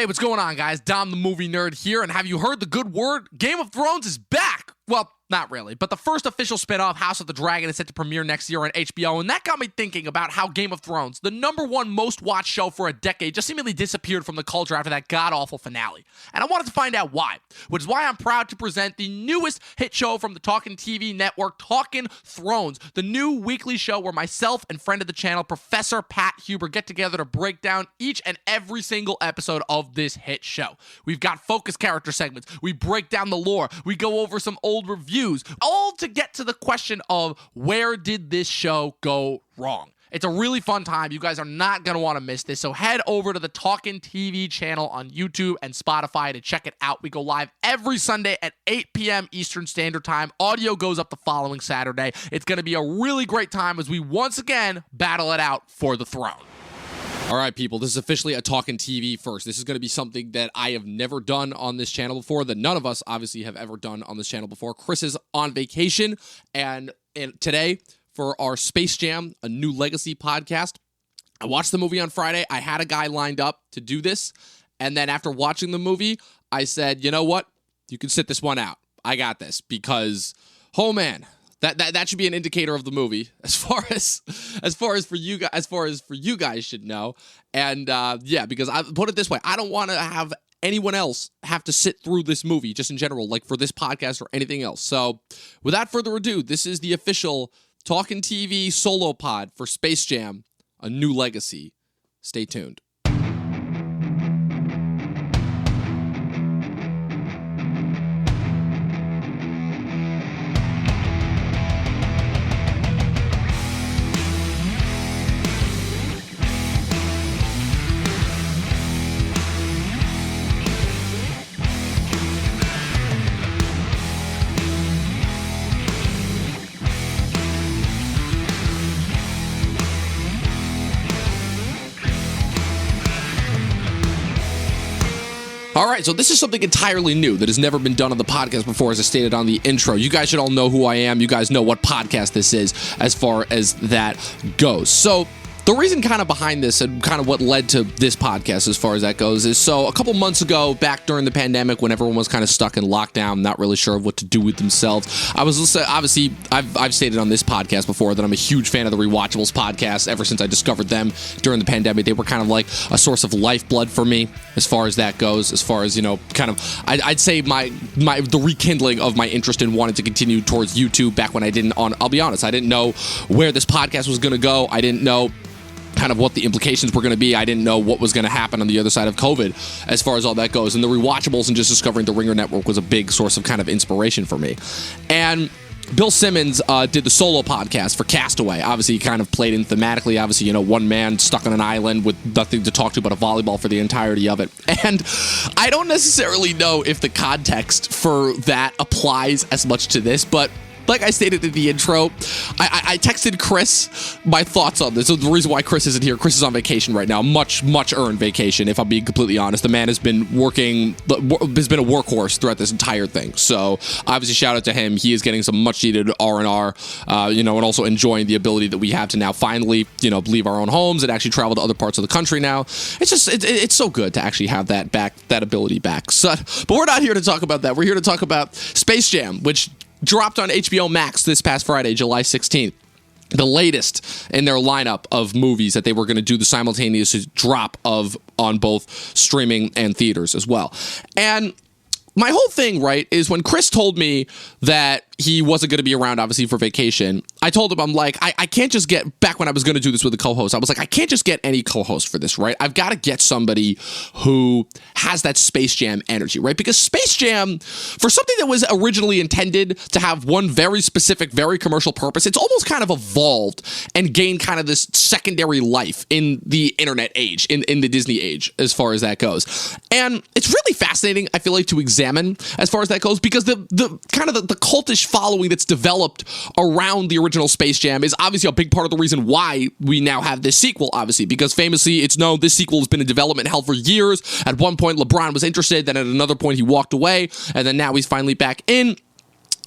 Hey, what's going on, guys? Dom the Movie Nerd here, and have you heard the good word? Game of Thrones is back! Well, not really, but the first official spin-off, House of the Dragon, is set to premiere next year on HBO, and that got me thinking about how Game of Thrones, the #1 most-watched show for a decade, just seemingly disappeared from the culture after that god-awful finale. And I wanted to find out why, which is why I'm proud to present the newest hit show from the Talkin' TV network, Talkin' Thrones, the new weekly show where myself and friend of the channel, Professor Pat Huber, get together to break down each and every single episode of this hit show. We've got focus character segments, we break down the lore, we go over some old reviews, all to get to the question of where did this show go wrong? It's a really fun time. You guys are not going to want to miss this. So head over to the Talkin' TV channel on YouTube and Spotify to check it out. We go live every Sunday at 8 p.m. Eastern Standard Time. Audio goes up the following Saturday. It's going to be a really great time as we once again battle it out for the throne. All right, people, this is officially a Talkin' TV first. This is going to be something that I have never done on this channel before, that none of us obviously have ever done on this channel before. Chris is on vacation, and today, for our Space Jam, A New Legacy podcast, I watched the movie on Friday. I had a guy lined up to do this, and then after watching the movie, I said, you know what? You can sit this one out. I got this, because, oh man, That should be an indicator of the movie as far as for you guys should know. And yeah, because I put it this way, I don't want to have anyone else have to sit through this movie just in general, like for this podcast or anything else. So without further ado, this is the official Talkin' TV solo pod for Space Jam: A New Legacy. Stay tuned. All right, so this is something entirely new that has never been done on the podcast before, as I stated on the intro. You guys should all know who I am. You guys know what podcast this is as far as that goes. So the reason kind of behind this and kind of what led to this podcast as far as that goes is, so a couple months ago, back during the pandemic, when everyone was kind of stuck in lockdown, not really sure of what to do with themselves, I was listening. Obviously, I've stated on this podcast before that I'm a huge fan of the Rewatchables podcast. Ever since I discovered them during the pandemic, they were kind of like a source of lifeblood for me as far as that goes. As far as, you know, kind of, I'd say the rekindling of my interest in wanting to continue towards YouTube back when I didn't. I'll be honest, I didn't know where this podcast was going to go. I didn't know kind of what the implications were going to be. I didn't know what was going to happen on the other side of COVID as far as all that goes. And the Rewatchables and just discovering the Ringer Network was a big source of kind of inspiration for me. And Bill Simmons did the solo podcast for Castaway. Obviously, he kind of played in thematically. Obviously, you know, one man stuck on an island with nothing to talk to but a volleyball for the entirety of it. And I don't necessarily know if the context for that applies as much to this, but like I stated in the intro, I texted Chris my thoughts on this. So the reason why Chris isn't here, Chris is on vacation right now, much earned vacation, if I'm being completely honest. The man has been a workhorse throughout this entire thing. So obviously, shout out to him. He is getting some much needed R&R, and also enjoying the ability that we have to now finally, leave our own homes and actually travel to other parts of the country now. It's just, it's so good to actually have that ability back. So, but we're not here to talk about that. We're here to talk about Space Jam, which dropped on HBO Max this past Friday, July 16th. The latest in their lineup of movies that they were going to do the simultaneous drop of on both streaming and theaters as well. And my whole thing, right, is when Chris told me that he wasn't going to be around, obviously, for vacation, I told him, I'm like, I can't just get, back when I was going to do this with a co-host, I was like, I can't just get any co-host for this, right? I've got to get somebody who has that Space Jam energy, right? Because Space Jam, for something that was originally intended to have one very specific, very commercial purpose, it's almost kind of evolved and gained kind of this secondary life in the internet age, in the Disney age, as far as that goes. And it's really fascinating, I feel like, to examine as far as that goes, because the kind of the cultish following that's developed around the original Space Jam is obviously a big part of the reason why we now have this sequel, obviously, because famously it's known this sequel has been in development hell for years. At one point LeBron was interested, then at another point he walked away, and then now he's finally back in.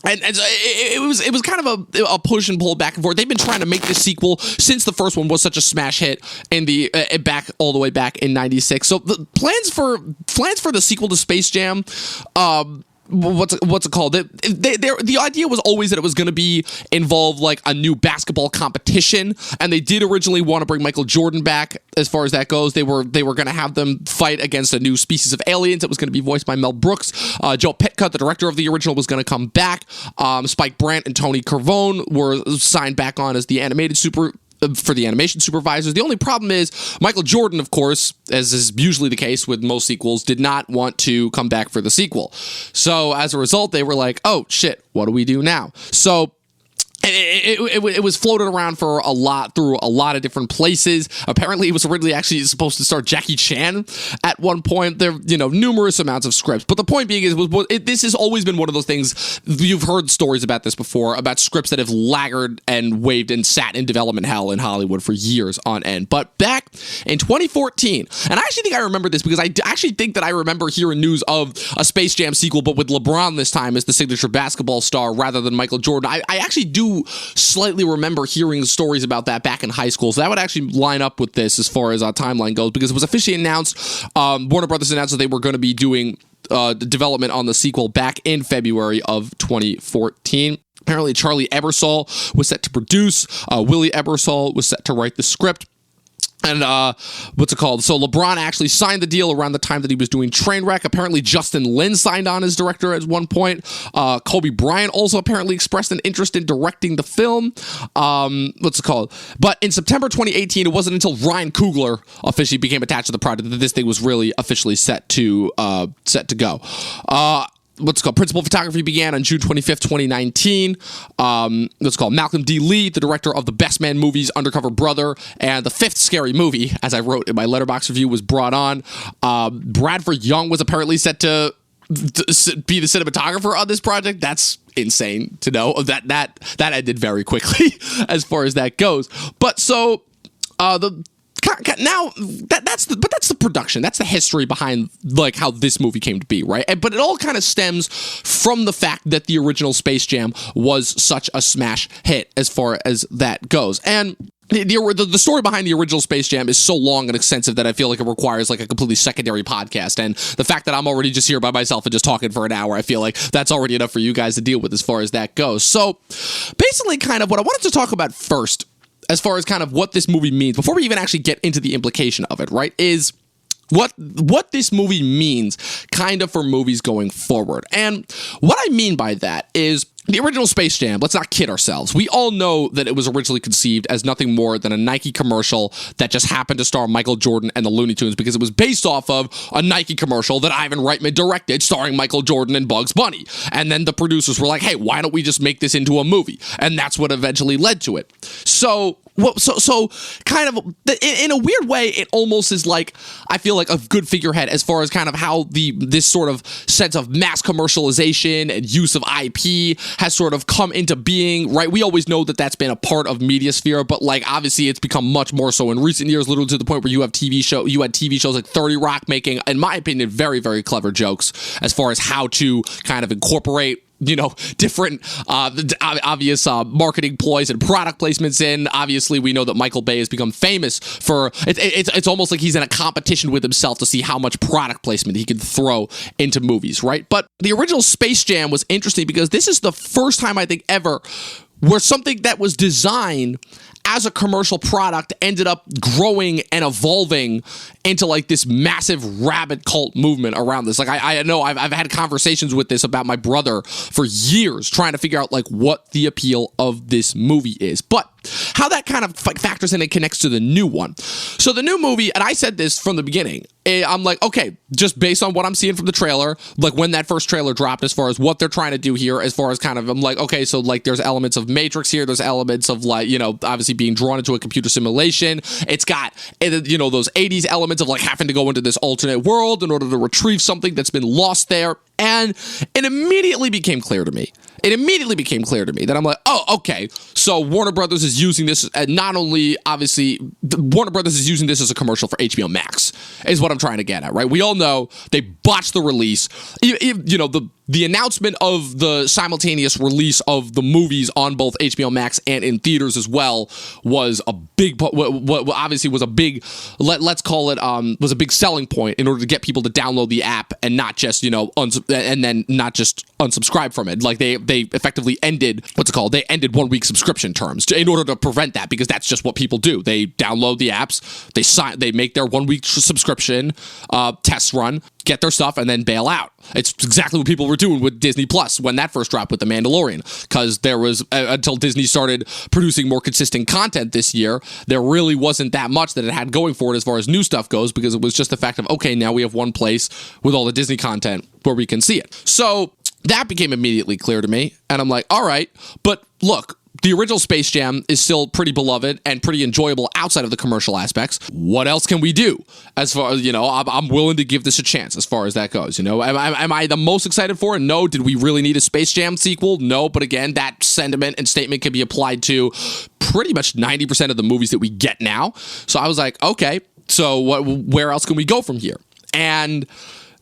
And so it was kind of a push and pull back and forth. They've been trying to make this sequel since the first one was such a smash hit in the back all the way back in '96. So the plans for the sequel to Space Jam, what's it called? The idea was always that it was going to be involve like a new basketball competition, and they did originally want to bring Michael Jordan back. As far as that goes, they were going to have them fight against a new species of aliens. It was going to be voiced by Mel Brooks. Joe Pytka, the director of the original, was going to come back. Spike Brandt and Tony Carvone were signed back on as the for the animation supervisors. The only problem is Michael Jordan, of course, as is usually the case with most sequels, did not want to come back for the sequel. So as a result, they were like, oh shit, what do we do now? So it was floated around for through a lot of different places. Apparently, it was originally actually supposed to star Jackie Chan at one point. There, numerous amounts of scripts. But the point being is, this has always been one of those things. You've heard stories about this before, about scripts that have lagged and waved and sat in development hell in Hollywood for years on end. But back in 2014, and I actually think I remember this because I actually think that I remember hearing news of a Space Jam sequel, but with LeBron this time as the signature basketball star rather than Michael Jordan. I actually do slightly remember hearing stories about that back in high school, so that would actually line up with this as far as our timeline goes, because it was officially announced. Warner Brothers announced that they were going to be doing development on the sequel back in February of 2014. Apparently, Charlie Ebersol was set to produce. Willie Ebersol was set to write the script. And what's it called? So LeBron actually signed the deal around the time that he was doing Trainwreck. Apparently Justin Lin signed on as director at one point. Kobe Bryant also apparently expressed an interest in directing the film. What's it called? But in September 2018, it wasn't until Ryan Coogler officially became attached to the project that this thing was really officially set to go. Principal photography began on June 25th, 2019. Malcolm D. Lee, the director of the Best Man movies, Undercover Brother, and the fifth Scary Movie, as I wrote in my Letterboxd review, was brought on. Bradford Young was apparently set to be the cinematographer on this project. That's insane to know. That ended very quickly as far as that goes. But so that's the production. That's the history behind like how this movie came to be, right? But it all kind of stems from the fact that the original Space Jam was such a smash hit as far as that goes. And the story behind the original Space Jam is so long and extensive that I feel like it requires like a completely secondary podcast. And the fact that I'm already just here by myself and just talking for an hour, I feel like that's already enough for you guys to deal with as far as that goes. So basically kind of what I wanted to talk about first, as far as kind of what this movie means, before we even actually get into the implication of it, right, is what this movie means kind of for movies going forward. And what I mean by that is the original Space Jam, let's not kid ourselves. We all know that it was originally conceived as nothing more than a Nike commercial that just happened to star Michael Jordan and the Looney Tunes because it was based off of a Nike commercial that Ivan Reitman directed starring Michael Jordan and Bugs Bunny. And then the producers were like, hey, why don't we just make this into a movie? And that's what eventually led to it. So kind of in a weird way, it almost is like, I feel like a good figurehead as far as kind of how this sort of sense of mass commercialization and use of IP has sort of come into being, right? We always know that that's been a part of media sphere, but like obviously it's become much more so in recent years, literally to the point where you had TV shows like 30 Rock making, in my opinion, very, very clever jokes as far as how to kind of incorporate different obvious marketing ploys and product placements in. Obviously, we know that Michael Bay has become famous for it's almost like he's in a competition with himself to see how much product placement he can throw into movies, right? But the original Space Jam was interesting because this is the first time I think ever where something that was designed as a commercial product ended up growing and evolving into like this massive rabid cult movement around this. Like I know I've had conversations with this about my brother for years trying to figure out like what the appeal of this movie is. But how that kind of factors in and connects to the new one. So the new movie, and I said this from the beginning, I'm like, okay, just based on what I'm seeing from the trailer, like when that first trailer dropped, as far as what they're trying to do here, as far as kind of, I'm like, okay, so like there's elements of Matrix here, there's elements of like, obviously being drawn into a computer simulation. It's got, those 80s elements of like having to go into this alternate world in order to retrieve something that's been lost there. And it immediately became clear to me. it immediately became clear to me that I'm like, oh, okay, so Warner Brothers is using this, not only, obviously, Warner Brothers is using this as a commercial for HBO Max, is what I'm trying to get at, right? We all know they botched the release. You know, the announcement of the simultaneous release of the movies on both HBO Max and in theaters as well was a big, what obviously was a big, let's call it, was a big selling point in order to get people to download the app and not just, you know, and then not just unsubscribe from it. Like they effectively ended, they ended 1 week subscription terms in order to prevent that, because that's just what people do. They download the apps, they make their 1 week subscription test run, get their stuff, and then bail out. It's exactly what people were doing with Disney Plus when that first dropped with The Mandalorian, because there was, until Disney started producing more consistent content this year, there really wasn't that much that it had going for it as far as new stuff goes, because it was just the fact of, okay, now we have one place with all the Disney content where we can see it. So that became immediately clear to me, and I'm like, all right, but look, the original Space Jam is still pretty beloved and pretty enjoyable outside of the commercial aspects. What else can we do? As far as, you know, I'm willing to give this a chance as far as that goes. You know, am I the most excited for it? No. Did we really need a Space Jam sequel? No. But again, that sentiment and statement can be applied to pretty much 90% of the movies that we get now. So I was like, okay, so where else can we go from here? And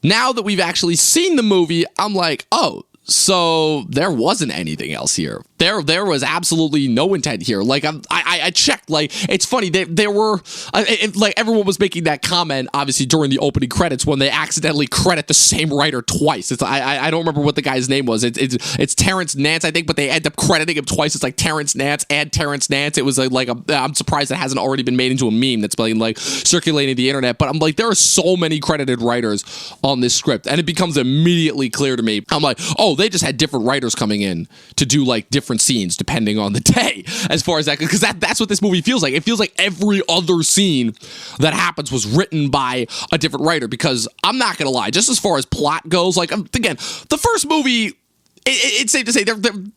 now that we've actually seen the movie, I'm like, oh, so there wasn't anything else here. There was absolutely no intent here. Like I checked. Like, it's funny. There were like everyone was making that comment obviously during the opening credits when they accidentally credit the same writer twice. It's I don't remember what the guy's name was. It's Terrence Nance, I think, but they end up crediting him twice. It's like Terrence Nance and Terrence Nance. It was I'm surprised it hasn't already been made into a meme that's been like circulating the internet. But I'm like, there are so many credited writers on this script, and it becomes immediately clear to me. I'm like, oh, they just had different writers coming in to do like different scenes depending on the day, as far as that, because that's what this movie feels like. It feels like every other scene that happens was written by a different writer, because I'm not gonna lie, just as far as plot goes, like, again, the first movie, it's safe to say the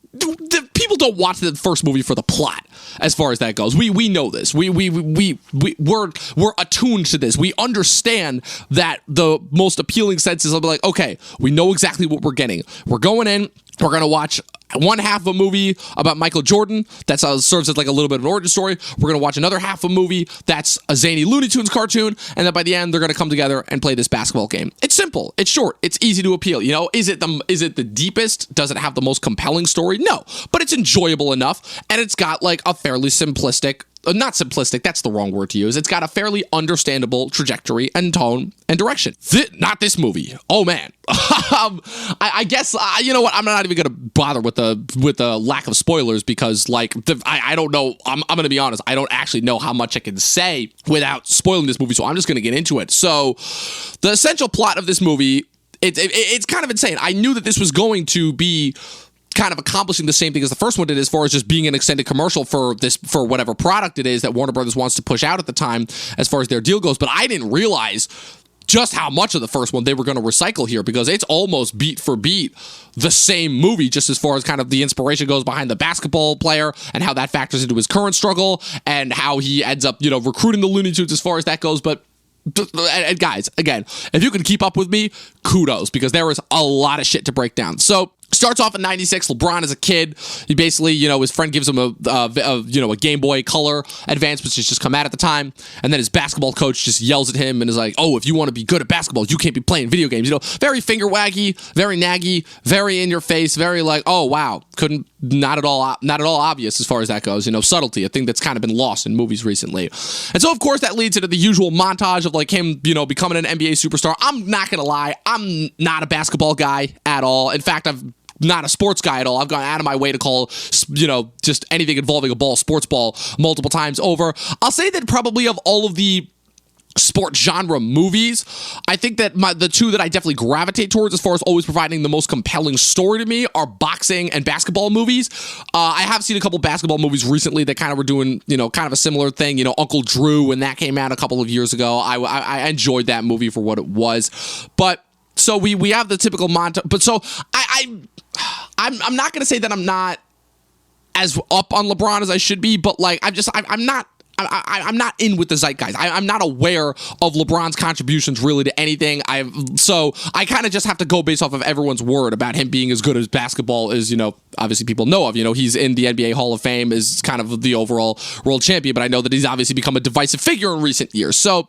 people don't watch the first movie for the plot, as far as that goes. We know this. We're attuned to this. We understand that the most appealing sense is like, okay, we know exactly what we're getting. We're going in, we're going to watch one half of a movie about Michael Jordan that serves as like a little bit of an origin story. We're going to watch another half of a movie that's a zany Looney Tunes cartoon, and then by the end they're going to come together and play this basketball game. It's simple, it's short, it's easy to appeal. You know, is it the deepest? Does it have the most compelling story? No, but it's enjoyable enough, and it's got like a fairly simplistic, not simplistic, that's the wrong word to use. It's got a fairly understandable trajectory and tone and direction. Not this movie. Oh man. I guess, you know what? I'm not even going to bother with the lack of spoilers, because like, I don't know. I'm going to be honest. I don't actually know how much I can say without spoiling this movie. So I'm just going to get into it. So the essential plot of this movie, it's kind of insane. I knew that this was going to be kind of accomplishing the same thing as the first one did, as far as just being an extended commercial for whatever product it is that Warner Brothers wants to push out at the time, as far as their deal goes. But I didn't realize just how much of the first one they were going to recycle here, because it's almost beat for beat the same movie, just as far as kind of the inspiration goes behind the basketball player and how that factors into his current struggle and how he ends up, you know, recruiting the Looney Tunes as far as that goes. But and guys, again, if you can keep up with me, kudos, because there is a lot of shit to break down. So starts off in '96. LeBron is a kid. He basically, you know, his friend gives him a Game Boy Color Advance, which has just come out at the time, and then his basketball coach just yells at him and is like, "Oh, if you want to be good at basketball, you can't be playing video games." You know, very finger waggy, very naggy, very in your face, very like, "Oh wow, not at all obvious as far as that goes." You know, subtlety, a thing that's kind of been lost in movies recently. And so, of course, that leads into the usual montage of like him, you know, becoming an NBA superstar. I'm not gonna lie, I'm not a basketball guy at all. In fact, I've not a sports guy at all. I've gone out of my way to call, you know, just anything involving a ball, sports ball, multiple times over. I'll say that probably of all of the sport genre movies, I think that the two that I definitely gravitate towards as far as always providing the most compelling story to me are boxing and basketball movies. I have seen a couple basketball movies recently that kind of were doing, you know, kind of a similar thing. You know, Uncle Drew, when that came out a couple of years ago, I enjoyed that movie for what it was. But so we have the typical montage. But so I'm not going to say that I'm not as up on LeBron as I should be, but like I'm I'm not in with the zeitgeist. I'm not aware of LeBron's contributions really to anything. So I kind of just have to go based off of everyone's word about him being as good as basketball as, obviously people know of. He's in the NBA Hall of Fame, is kind of the overall world champion, but I know that he's obviously become a divisive figure in recent years. So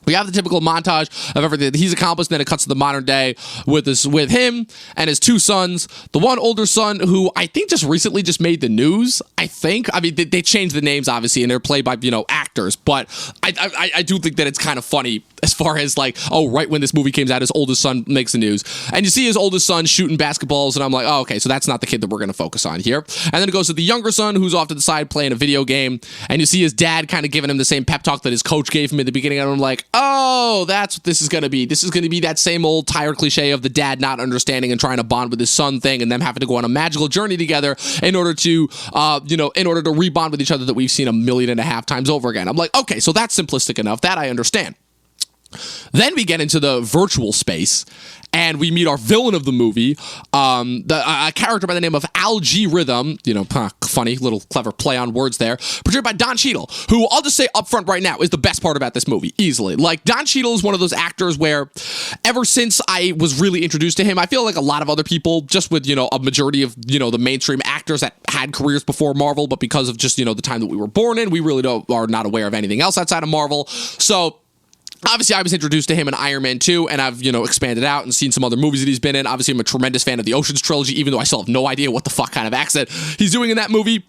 we have the typical montage of everything that he's accomplished, and then it cuts to the modern day with him and his two sons. The one older son who I think just recently just made the news, I mean, they changed the names, obviously, and they're played by, actors, but I do think that it's kind of funny as far as right when this movie came out, his oldest son makes the news. And you see his oldest son shooting basketballs, and I'm like, oh, okay, so that's not the kid that we're going to focus on here. And then it goes to the younger son who's off to the side playing a video game, and you see his dad kind of giving him the same pep talk that his coach gave him in the beginning, and I'm like, oh, that's what this is going to be. This is going to be that same old tired cliche of the dad not understanding and trying to bond with his son thing, and them having to go on a magical journey together in order to rebond with each other that we've seen 1.5 million times over again. I'm like, okay, so that's simplistic enough. That I understand. Then we get into the virtual space, and we meet our villain of the movie, a character by the name of Al-G Rhythm, funny little clever play on words there, portrayed by Don Cheadle, who I'll just say up front right now is the best part about this movie, easily. Don Cheadle is one of those actors where ever since I was really introduced to him, I feel like a lot of other people, just with, a majority of, the mainstream actors that had careers before Marvel, but because of just, the time that we were born in, we really are not aware of anything else outside of Marvel. So obviously, I was introduced to him in Iron Man 2, and I've, expanded out and seen some other movies that he's been in. Obviously, I'm a tremendous fan of the Ocean's trilogy, even though I still have no idea what the fuck kind of accent he's doing in that movie.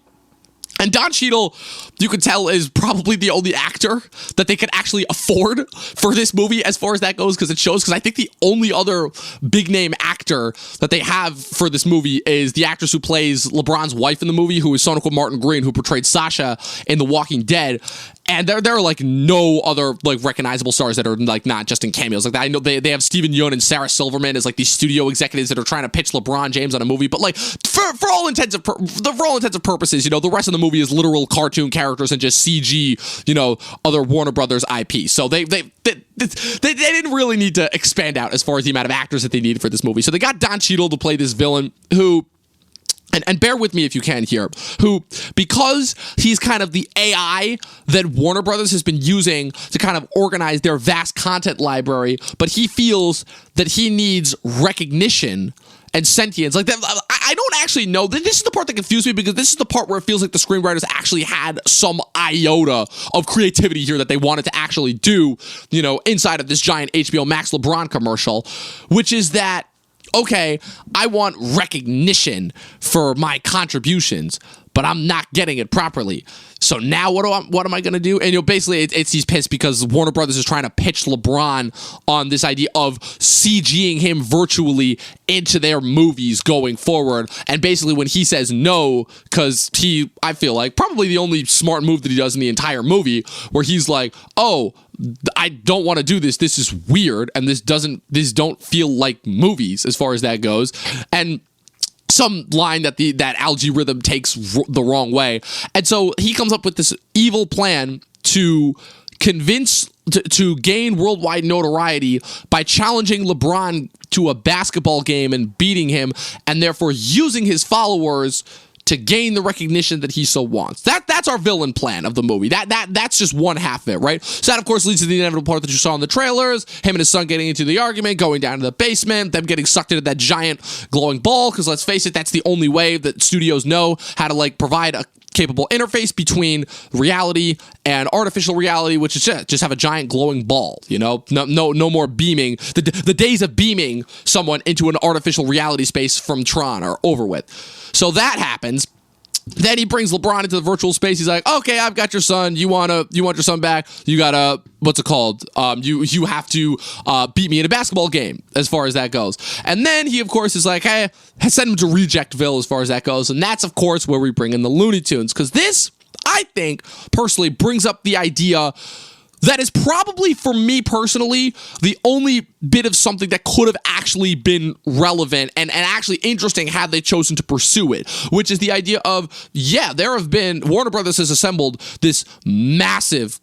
And Don Cheadle, you could tell, is probably the only actor that they could actually afford for this movie as far as that goes, because I think the only other big-name actor that they have for this movie is the actress who plays LeBron's wife in the movie, who is Sonequa Martin Green, who portrayed Sasha in The Walking Dead. And there are no other recognizable stars that are not just in cameos like that. I know they have Steven Yeun and Sarah Silverman as these studio executives that are trying to pitch LeBron James on a movie, but for all intents and purposes, the rest of the movie is literal cartoon characters and just CG, other Warner Brothers IP. So they didn't really need to expand out as far as the amount of actors that they needed for this movie. So they got Don Cheadle to play this villain who. And bear with me if you can here, who, because he's kind of the AI that Warner Brothers has been using to kind of organize their vast content library, but he feels that he needs recognition and sentience. I don't actually know. This is the part that confused me, because this is the part where it feels like the screenwriters actually had some iota of creativity here that they wanted to actually do, inside of this giant HBO Max LeBron commercial, which is that, okay, I want recognition for my contributions, but I'm not getting it properly. So now what am I going to do? And basically he's pissed because Warner Brothers is trying to pitch LeBron on this idea of CGing him virtually into their movies going forward. And basically when he says no, because I feel like probably the only smart move that he does in the entire movie, where he's like, oh, I don't want to do this. This is weird, and this don't feel like movies as far as that goes. And some line that Al-G Rhythm takes the wrong way. And so he comes up with this evil plan to to gain worldwide notoriety by challenging LeBron to a basketball game and beating him, and therefore using his followers to gain the recognition that he so wants. That's our villain plan of the movie. That's just one half of it, right? So that, of course, leads to the inevitable part that you saw in the trailers, him and his son getting into the argument, going down to the basement, them getting sucked into that giant glowing ball, because let's face it, that's the only way that studios know how to provide a capable interface between reality and artificial reality, which is just have a giant glowing ball, no more beaming. The days of beaming someone into an artificial reality space from Tron are over with. So that happens. Then he brings LeBron into the virtual space. He's like, okay, I've got your son. You want your son back? You gotta, what's it called? You have to beat me in a basketball game, as far as that goes. And then he, of course, is like, hey, send him to Rejectville, as far as that goes. And that's, of course, where we bring in the Looney Tunes, because this, I think, personally brings up the idea that is probably, for me personally, the only bit of something that could have actually been relevant and actually interesting had they chosen to pursue it, which is the idea of, Warner Brothers has assembled this massive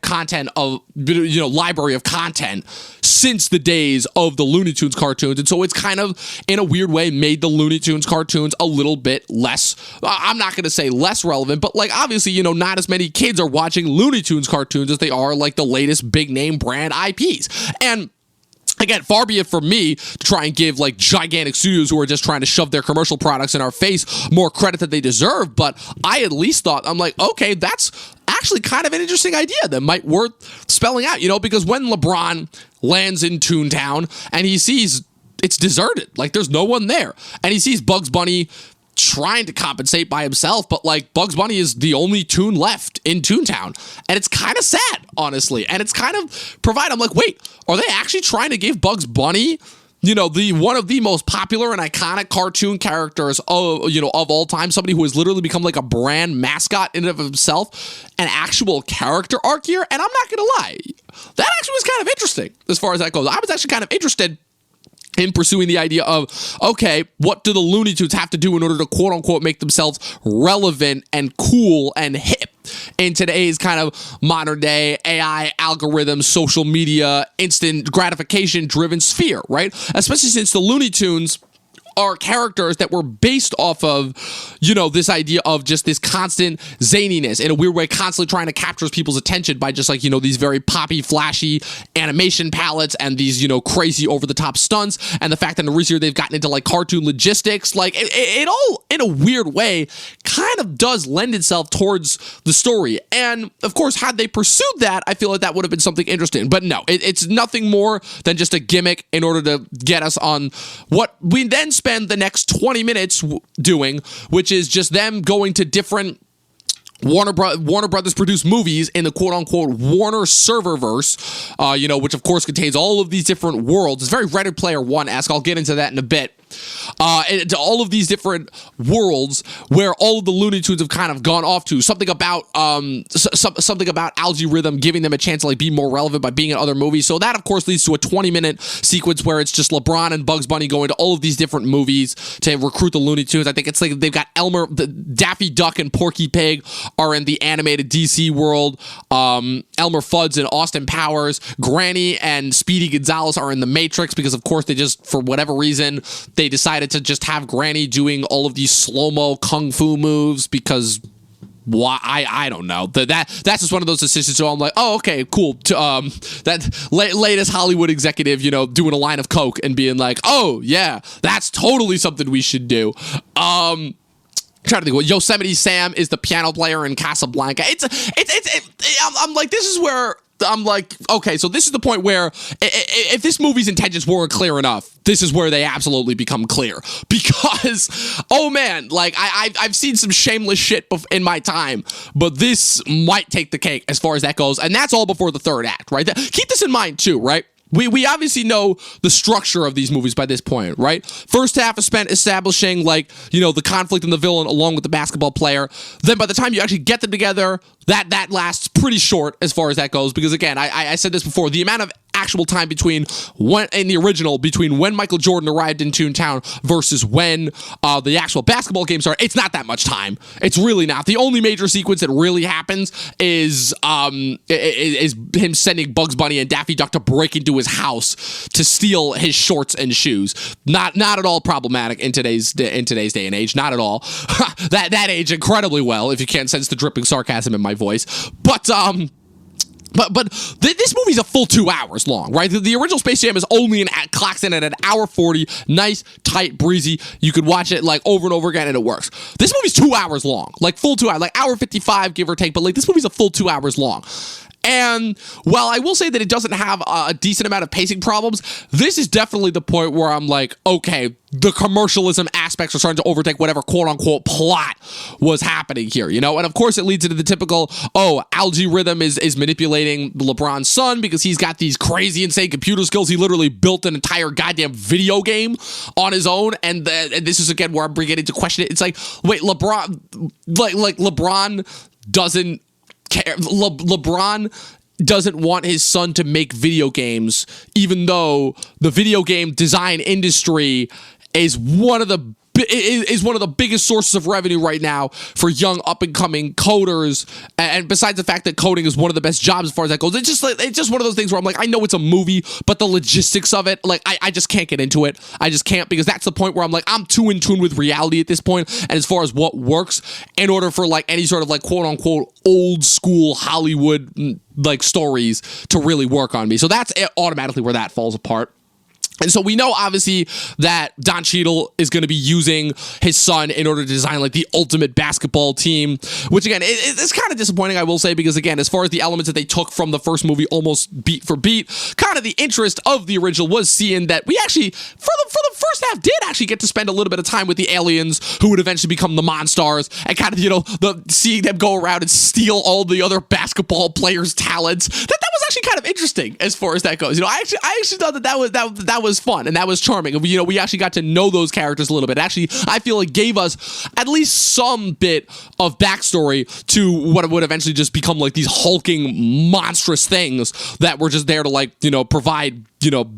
content of, you know, library of content since the days of the Looney Tunes cartoons. And so it's kind of, in a weird way, made the Looney Tunes cartoons a little bit less, I'm not going to say less relevant, but like obviously, you know, not as many kids are watching Looney Tunes cartoons as they are like the latest big name brand IPs. And again, far be it from me to try and give like gigantic studios who are just trying to shove their commercial products in our face more credit that they deserve, but I at least thought, I'm like, okay, that's actually kind of an interesting idea that might worth spelling out, you know, because when LeBron lands in Toontown and he sees it's deserted, like there's no one there, and he sees Bugs Bunny trying to compensate by himself, but like Bugs Bunny is the only Toon left in Toontown, and it's kind of sad, honestly, and it's kind of I'm like, wait, are they actually trying to give Bugs Bunny, you know, the one of the most popular and iconic cartoon characters of, you know, of all time, somebody who has literally become like a brand mascot in and of himself, an actual character arc here? And I'm not gonna lie, that actually was kind of interesting as far as that goes. I was actually kind of interested in pursuing the idea of, okay, what do the Looney Tunes have to do in order to quote unquote make themselves relevant and cool and hip in today's kind of modern day AI algorithm, social media, instant gratification driven sphere, right? Especially since the Looney Tunes are characters that were based off of, you know, this idea of just this constant zaniness, in a weird way, constantly trying to capture people's attention by just like, you know, these very poppy, flashy animation palettes and these, you know, crazy over-the-top stunts, and the fact that in the recent year they've gotten into like cartoon logistics, like it all, in a weird way, kind of does lend itself towards the story. And of course, had they pursued that, I feel like that would have been something interesting. But no, it's nothing more than just a gimmick in order to get us on what we then spend the next 20 minutes doing, which is just them going to different Warner Brothers produced movies in the quote-unquote Warner serververse, you know, which of course contains all of these different worlds. It's very Ready Player One-esque. I'll get into that in a bit. To all of these different worlds where all of the Looney Tunes have kind of gone off to. Something about something about Algae Rhythm giving them a chance to like be more relevant by being in other movies. So that of course leads to a 20-minute sequence where it's just LeBron and Bugs Bunny going to all of these different movies to recruit the Looney Tunes. I think it's like they've got Daffy Duck and Porky Pig are in the animated DC world. Elmer Fudd's and Austin Powers. Granny and Speedy Gonzalez are in the Matrix because of course they just, for whatever reason, they decided to just have Granny doing all of these slow-mo kung fu moves because why? I don't know. That's just one of those decisions. So I'm like, oh, okay, cool. That latest Hollywood executive, you know, doing a line of coke and being like, oh yeah, that's totally something we should do. Trying to think. Well, Yosemite Sam is the piano player in Casablanca. I'm like, this is where I'm like, okay, so this is the point where if this movie's intentions weren't clear enough, this is where they absolutely become clear. Because, oh man, like I've seen some shameless shit in my time, but this might take the cake as far as that goes. And that's all before the third act, right? Keep this in mind too, right? We obviously know the structure of these movies by this point, right? First half is spent establishing, like, you know, the conflict and the villain along with the basketball player. Then by the time you actually get them together, that lasts pretty short as far as that goes. Because again, I said this before, the amount of actual time between when Michael Jordan arrived in Toontown versus when the actual basketball game started, it's not that much time. It's really not. The only major sequence that really happens is him sending Bugs Bunny and Daffy Duck to break into his house to steal his shorts and shoes. Not at all problematic in today's day and age. Not at all. that aged incredibly well, if you can't sense the dripping sarcasm in my voice. But this movie's a full 2 hours long, right? The original Space Jam is only clocks in at an hour 40, nice, tight, breezy. You could watch it like over and over again and it works. This movie's 2 hours long, like full 2 hours, like hour 55, give or take, but like this movie's a full 2 hours long. And while I will say that it doesn't have a decent amount of pacing problems, this is definitely the point where I'm like, okay, the commercialism aspects are starting to overtake whatever quote-unquote plot was happening here, you know? And of course it leads into the typical, Algae Rhythm is manipulating LeBron's son because he's got these crazy, insane computer skills. He literally built an entire goddamn video game on his own. And this is, again, where I'm beginning to question it. It's like, wait, LeBron, like LeBron doesn't care. LeBron doesn't want his son to make video games, even though the video game design industry is one of the is one of the biggest sources of revenue right now for young up-and-coming coders. And besides the fact that coding is one of the best jobs as far as that goes, it's just one of those things where I'm like, I know it's a movie, but the logistics of it, like, I just can't get into it. I just can't, because that's the point where I'm like, I'm too in tune with reality at this point, and as far as what works, in order for like any sort of like quote-unquote old school Hollywood like stories to really work on me. So that's automatically where that falls apart. And so we know, obviously, that Don Cheadle is going to be using his son in order to design, like, the ultimate basketball team, which, again, it's kind of disappointing, I will say, because, again, as far as the elements that they took from the first movie almost beat for beat, kind of the interest of the original was seeing that we actually, for the first half, did actually get to spend a little bit of time with the aliens who would eventually become the Monstars, and kind of, seeing them go around and steal all the other basketball players' talents. That was actually kind of interesting as far as that goes. I actually thought that was fun and that was charming. We actually got to know those characters a little bit. Actually, I feel it gave us at least some bit of backstory to what would eventually just become like these hulking monstrous things that were just there to like, provide,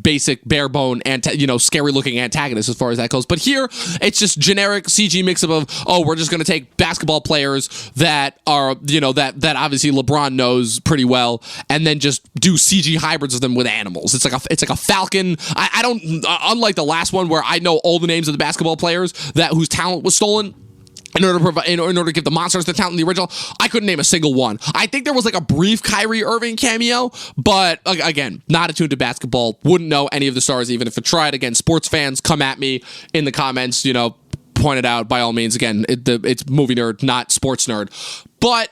basic bare bone and scary looking antagonists as far as that goes. But here it's just generic CG mix up of, we're just going to take basketball players that are, that obviously LeBron knows pretty well, and then just do CG hybrids of them with animals. It's like a falcon. I don't, unlike the last one where I know all the names of the basketball players whose talent was stolen. In order to give the monsters the talent in the original, I couldn't name a single one. I think there was like a brief Kyrie Irving cameo, but again, not attuned to basketball. Wouldn't know any of the stars even if it tried. Again, sports fans, come at me in the comments. Point it out by all means. Again, it's movie nerd, not sports nerd. But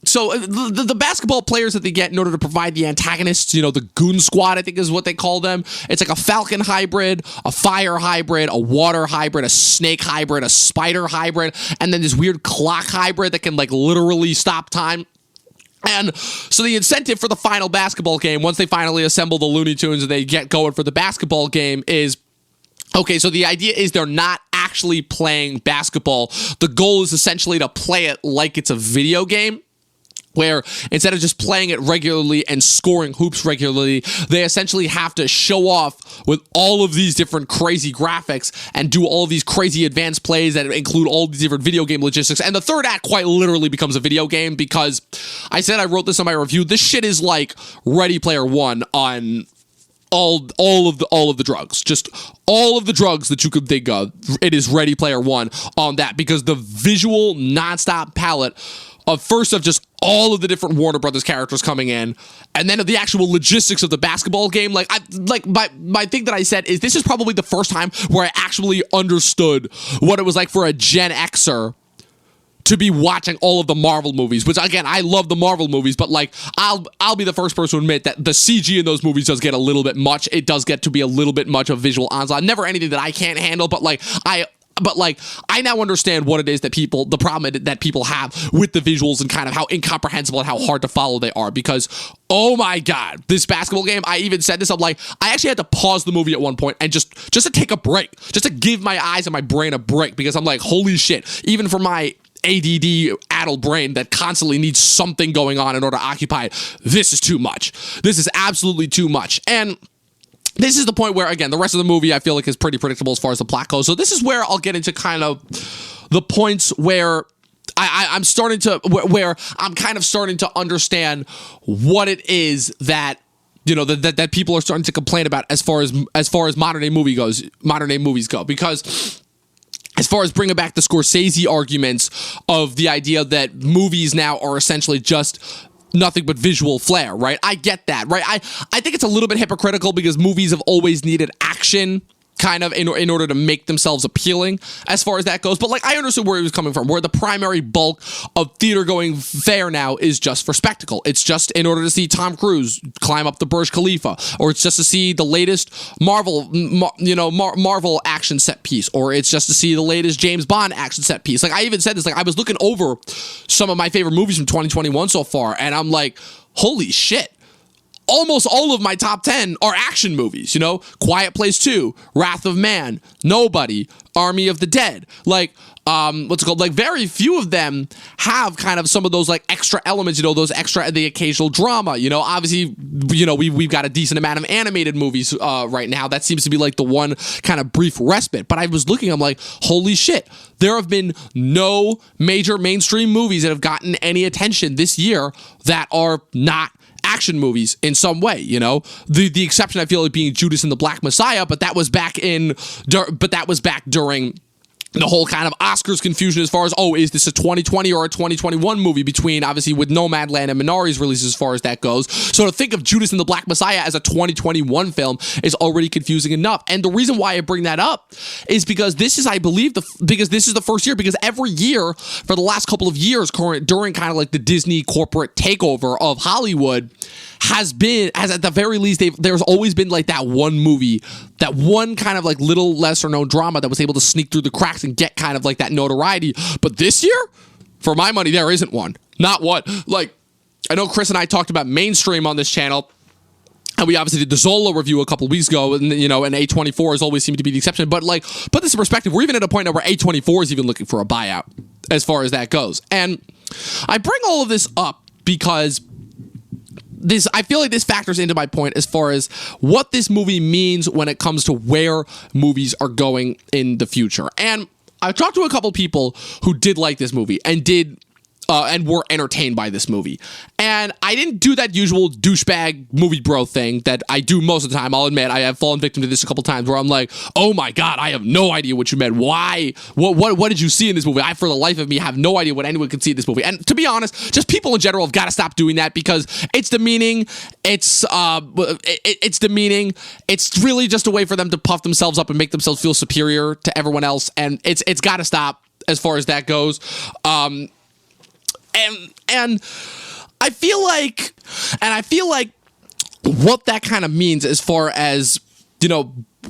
so the basketball players that they get in order to provide the antagonists, the Goon Squad, I think is what they call them. It's like a Falcon hybrid, a Fire hybrid, a Water hybrid, a Snake hybrid, a Spider hybrid, and then this weird Clock hybrid that can like literally stop time. And so the incentive for the final basketball game, once they finally assemble the Looney Tunes and they get going for the basketball game, is okay, so the idea is they're not actually playing basketball. The goal is essentially to play it like it's a video game, where instead of just playing it regularly and scoring hoops regularly, they essentially have to show off with all of these different crazy graphics and do all of these crazy advanced plays that include all these different video game logistics. And the third act quite literally becomes a video game, because I said, I wrote this on my review, this shit is like Ready Player One on all of the drugs, just all of the drugs that you could think of. It is Ready Player One on that, because the visual nonstop palette of just all of the different Warner Brothers characters coming in, and then of the actual logistics of the basketball game. My thing that I said is this is probably the first time where I actually understood what it was like for a Gen Xer to be watching all of the Marvel movies, which again, I love the Marvel movies, but like I'll be the first person to admit that the CG in those movies does get a little bit much. It does get to be a little bit much of visual onslaught. Never anything that I can't handle, but I now understand what it is that the problem that people have with the visuals and kind of how incomprehensible and how hard to follow they are, because, oh my God, this basketball game, I even said this, I'm like, I actually had to pause the movie at one point and just to take a break, just to give my eyes and my brain a break, because I'm like, holy shit, even for my ADD addled brain that constantly needs something going on in order to occupy it, this is too much. This is absolutely too much. And this is the point where, again, the rest of the movie I feel like is pretty predictable as far as the plot goes. So this is where I'll get into kind of the points where I'm starting to, where I'm kind of starting to understand what it is that, that people are starting to complain about as far as modern day movies go, because as far as bringing back the Scorsese arguments of the idea that movies now are essentially just nothing but visual flair, right? I get that, right? I think it's a little bit hypocritical, because movies have always needed action kind of in order to make themselves appealing as far as that goes. But like, I understood where he was coming from, where the primary bulk of theater going fare now is just for spectacle. It's just in order to see Tom Cruise climb up the Burj Khalifa, or it's just to see the latest Marvel action set piece, or it's just to see the latest James Bond action set piece. Like, I even said this, like, I was looking over some of my favorite movies from 2021 so far, and I'm like, holy shit. Almost all of my top 10 are action movies, Quiet Place 2, Wrath of Man, Nobody, Army of the Dead. Like, what's it called? Like, very few of them have kind of some of those like extra elements, the occasional drama. Obviously, we've got a decent amount of animated movies right now. That seems to be like the one kind of brief respite. But I was looking, I'm like, holy shit, there have been no major mainstream movies that have gotten any attention this year that are not action movies in some way. The exception I feel like being Judas and the Black Messiah, but that was back during the whole kind of Oscars confusion as far as, is this a 2020 or a 2021 movie, between obviously with Nomadland and Minari's release as far as that goes. So to think of Judas and the Black Messiah as a 2021 film is already confusing enough. And the reason why I bring that up is because this is, I believe, because this is the first year, because every year for the last couple of years during kind of like the Disney corporate takeover of Hollywood has at the very least, there's always been like that one movie, that one kind of like little lesser known drama that was able to sneak through the cracks and get kind of like that notoriety. But this year, for my money, there isn't one. Not one. Like, I know Chris and I talked about mainstream on this channel, and we obviously did the Zola review a couple weeks ago, and and A24 has always seemed to be the exception. But like, put this in perspective, we're even at a point now where A24 is even looking for a buyout as far as that goes. And I bring all of this up because I feel like this factors into my point as far as what this movie means when it comes to where movies are going in the future. And I've talked to a couple people who did like this movie and were entertained by this movie. And I didn't do that usual douchebag movie bro thing that I do most of the time. I'll admit, I have fallen victim to this a couple times where I'm like, oh my God, I have no idea what you meant. Why? What did you see in this movie? I, for the life of me, have no idea what anyone could see in this movie. And to be honest, just people in general have got to stop doing that, because it's demeaning. It's demeaning. It's really just a way for them to puff themselves up and make themselves feel superior to everyone else. And it's got to stop as far as that goes. And I feel like what that kind of means as far as,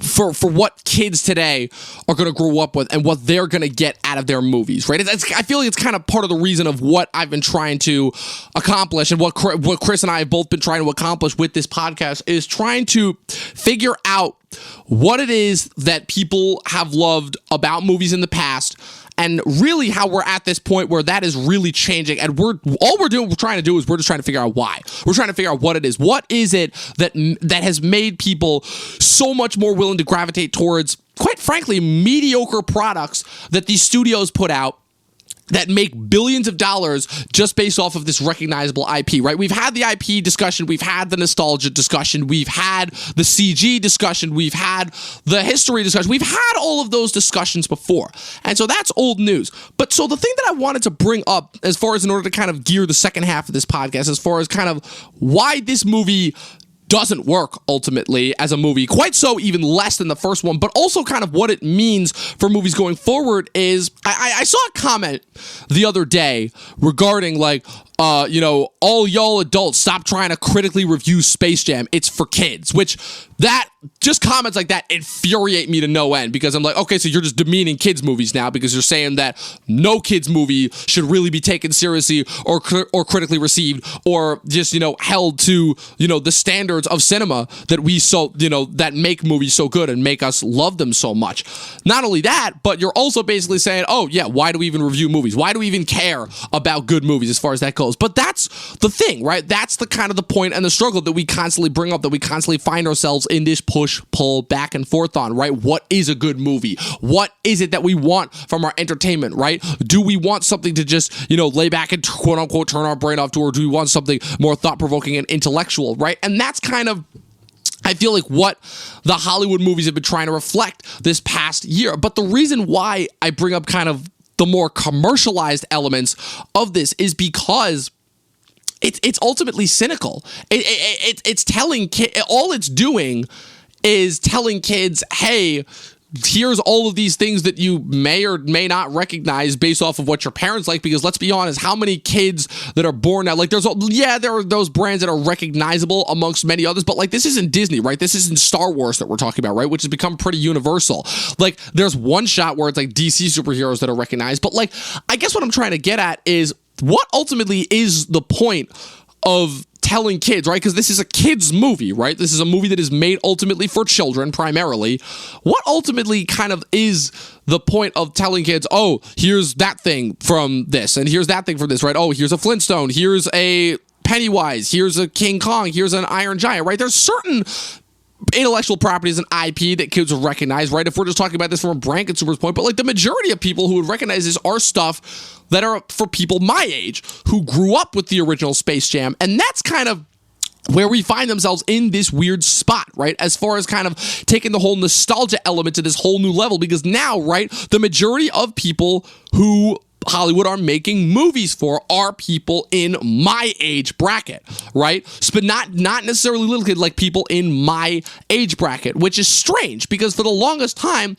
for what kids today are going to grow up with and what they're going to get out of their movies, right? I feel like it's kind of part of the reason of what I've been trying to accomplish, and what Chris and I have both been trying to accomplish with this podcast, is trying to figure out what it is that people have loved about movies in the past, and really how we're at this point where that is really changing. And we're trying to do is we're just trying to figure out why. We're trying to figure out what it is. What is it that has made people so much more willing to gravitate towards, quite frankly, mediocre products that these studios put out that make billions of dollars just based off of this recognizable IP, right? We've had the IP discussion, we've had the nostalgia discussion, we've had the CG discussion, we've had the history discussion, we've had all of those discussions before. And so that's old news. But so the thing that I wanted to bring up, as far as in order to kind of gear the second half of this podcast, as far as kind of why this movie doesn't work ultimately as a movie, quite so even less than the first one, but also kind of what it means for movies going forward, is I saw a comment the other day regarding like, all y'all adults stop trying to critically review Space Jam. It's for kids, which that just comments like that infuriate me to no end, because I'm like, okay, so you're just demeaning kids movies now because you're saying that no kids movie should really be taken seriously or critically received, or just, held to, the standards of cinema that we that make movies so good and make us love them so much. Not only that, but you're also basically saying, oh yeah, why do we even review movies? Why do we even care about good movies as far as that goes? But that's the thing, right? That's the kind of the point and the struggle that we constantly bring up, that we constantly find ourselves in this push, pull, back and forth on, right? What is a good movie? What is it that we want from our entertainment, right? Do we want something to just, lay back and quote unquote turn our brain off to, or do we want something more thought-provoking and intellectual, right? And that's kind of, I feel like, what the Hollywood movies have been trying to reflect this past year. But the reason why I bring up kind of the more commercialized elements of this is because it's ultimately cynical. It's telling kids, all it's doing is telling kids, hey, here's all of these things that you may or may not recognize based off of what your parents like. Because let's be honest, how many kids that are born now, like there are those brands that are recognizable amongst many others, but like this isn't Disney, right? This isn't Star Wars that we're talking about, right? Which has become pretty universal. Like there's one shot where it's like DC superheroes that are recognized, but like, I guess what I'm trying to get at is what ultimately is the point of telling kids, right? Because this is a kids movie, right? This is a movie that is made ultimately for children primarily. What ultimately kind of is the point of telling kids, oh, here's that thing from this, and here's that thing from this, right? Oh, here's a Flintstone, here's a Pennywise, here's a King Kong, here's an Iron Giant, right? There's certain intellectual properties and IP that kids would recognize, right? If we're just talking about this from a brand consumer's point, but like the majority of people who would recognize this are stuff that are for people my age who grew up with the original Space Jam, and that's kind of where we find themselves in this weird spot, right? As far as kind of taking the whole nostalgia element to this whole new level, because now, right, the majority of people who Hollywood are making movies for are people in my age bracket, right? But not necessarily little kid, like people in my age bracket, which is strange because for the longest time,